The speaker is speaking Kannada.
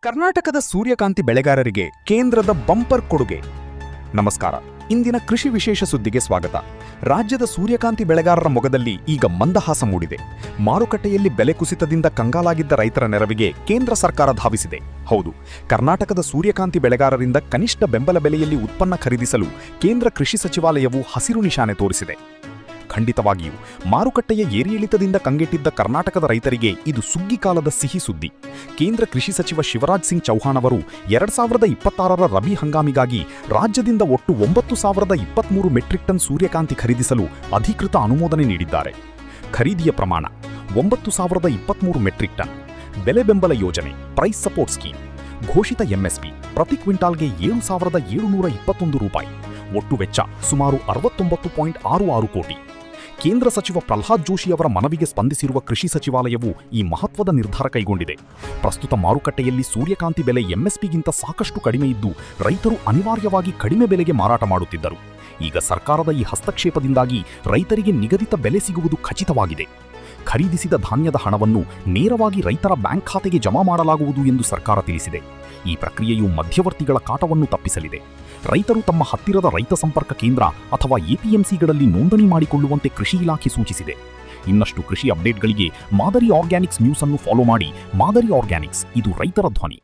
ಕರ್ನಾಟಕದ ಸೂರ್ಯಕಾಂತಿ ಬೆಳೆಗಾರರಿಗೆ ಕೇಂದ್ರದ ಬಂಪರ್ ಕೊಡುಗೆ. ನಮಸ್ಕಾರ. ಇಂದಿನ ಕೃಷಿ ವಿಶೇಷ ಸುದ್ದಿಗೆ ಸ್ವಾಗತ. ರಾಜ್ಯದ ಸೂರ್ಯಕಾಂತಿ ಬೆಳೆಗಾರರ ಮೊಗದಲ್ಲಿ ಈಗ ಮಂದಹಾಸ ಮೂಡಿದೆ. ಮಾರುಕಟ್ಟೆಯಲ್ಲಿ ಬೆಲೆ ಕುಸಿತದಿಂದ ಕಂಗಾಲಾಗಿದ್ದ ರೈತರ ನೆರವಿಗೆ ಕೇಂದ್ರ ಸರ್ಕಾರ ಧಾವಿಸಿದೆ. ಹೌದು, ಕರ್ನಾಟಕದ ಸೂರ್ಯಕಾಂತಿ ಬೆಳೆಗಾರರಿಂದ ಕನಿಷ್ಠ ಬೆಂಬಲ ಬೆಲೆಯಲ್ಲಿ ಉತ್ಪನ್ನ ಖರೀದಿಸಲು ಕೇಂದ್ರ ಕೃಷಿ ಸಚಿವಾಲಯವು ಹಸಿರು ನಿಶಾನೆ ತೋರಿಸಿದೆ. ಖಂಡಿತವಾಗಿಯೂ ಮಾರುಕಟ್ಟೆಯ ಏರಿಳಿತದಿಂದ ಕಂಗೆಟ್ಟಿದ್ದ ಕರ್ನಾಟಕದ ರೈತರಿಗೆ ಇದು ಸುಗ್ಗಿಕಾಲದ ಸಿಹಿ ಸುದ್ದಿ. ಕೇಂದ್ರ ಕೃಷಿ ಸಚಿವ ಶಿವರಾಜ್ ಸಿಂಗ್ ಚೌಹಾಣ್ ಅವರು 2026ರ ರಬಿ ಹಂಗಾಮಿಗಾಗಿ ರಾಜ್ಯದಿಂದ ಒಟ್ಟು 9,023 ಮೆಟ್ರಿಕ್ ಟನ್ ಸೂರ್ಯಕಾಂತಿ ಖರೀದಿಸಲು ಅಧಿಕೃತ ಅನುಮೋದನೆ ನೀಡಿದ್ದಾರೆ. ಖರೀದಿಯ ಪ್ರಮಾಣ 9,023 ಮೆಟ್ರಿಕ್ ಟನ್. ಬೆಲೆ ಬೆಂಬಲ ಯೋಜನೆ ಪ್ರೈಸ್ ಸಪೋರ್ಟ್ ಸ್ಕೀಮ್. ಘೋಷಿತ ಎಂಎಸ್ಪಿ ಪ್ರತಿ ಕ್ವಿಂಟಾಲ್ಗೆ 7,721 ರೂಪಾಯಿ. ಒಟ್ಟು ವೆಚ್ಚ ಸುಮಾರು 69.66 ಕೋಟಿ. ಕೇಂದ್ರ ಸಚಿವ ಪ್ರಹ್ಲಾದ್ ಜೋಶಿ ಅವರ ಮನವಿಗೆ ಸ್ಪಂದಿಸಿರುವ ಕೃಷಿ ಸಚಿವಾಲಯವು ಈ ಮಹತ್ವದ ನಿರ್ಧಾರ ಕೈಗೊಂಡಿದೆ. ಪ್ರಸ್ತುತ ಮಾರುಕಟ್ಟೆಯಲ್ಲಿ ಸೂರ್ಯಕಾಂತಿ ಬೆಲೆ ಎಂಎಸ್ಪಿಗಿಂತ ಸಾಕಷ್ಟು ಕಡಿಮೆ ಇದ್ದು ರೈತರು ಅನಿವಾರ್ಯವಾಗಿ ಕಡಿಮೆ ಬೆಲೆಗೆ ಮಾರಾಟ ಮಾಡುತ್ತಿದ್ದರು. ಈಗ ಸರ್ಕಾರದ ಈ ಹಸ್ತಕ್ಷೇಪದಿಂದಾಗಿ ರೈತರಿಗೆ ನಿಗದಿತ ಬೆಲೆ ಸಿಗುವುದು ಖಚಿತವಾಗಿದೆ. ಖರೀದಿಸಿದ ಧಾನ್ಯದ ಹಣವನ್ನು ನೇರವಾಗಿ ರೈತರ ಬ್ಯಾಂಕ್ ಖಾತೆಗೆ ಜಮಾ ಮಾಡಲಾಗುವುದು ಎಂದು ಸರ್ಕಾರ ತಿಳಿಸಿದೆ. ಈ ಪ್ರಕ್ರಿಯೆಯು ಮಧ್ಯವರ್ತಿಗಳ ಕಾಟವನ್ನು ತಪ್ಪಿಸಲಿದೆ. ರೈತರು ತಮ್ಮ ಹತ್ತಿರದ ರೈತ ಸಂಪರ್ಕ ಕೇಂದ್ರ ಅಥವಾ ಎಪಿಎಂಸಿಗಳಲ್ಲಿ ನೋಂದಣಿ ಮಾಡಿಕೊಳ್ಳುವಂತೆ ಕೃಷಿ ಇಲಾಖೆ ಸೂಚಿಸಿದೆ. ಇನ್ನಷ್ಟು ಕೃಷಿ ಅಪ್ಡೇಟ್ಗಳಿಗೆ ಮಾದರಿ ಆರ್ಗ್ಯಾನಿಕ್ಸ್ ನ್ಯೂಸ್ ಅನ್ನು ಫಾಲೋ ಮಾಡಿ. ಮಾದರಿ ಆರ್ಗ್ಯಾನಿಕ್ಸ್, ಇದು ರೈತರ ಧ್ವನಿ.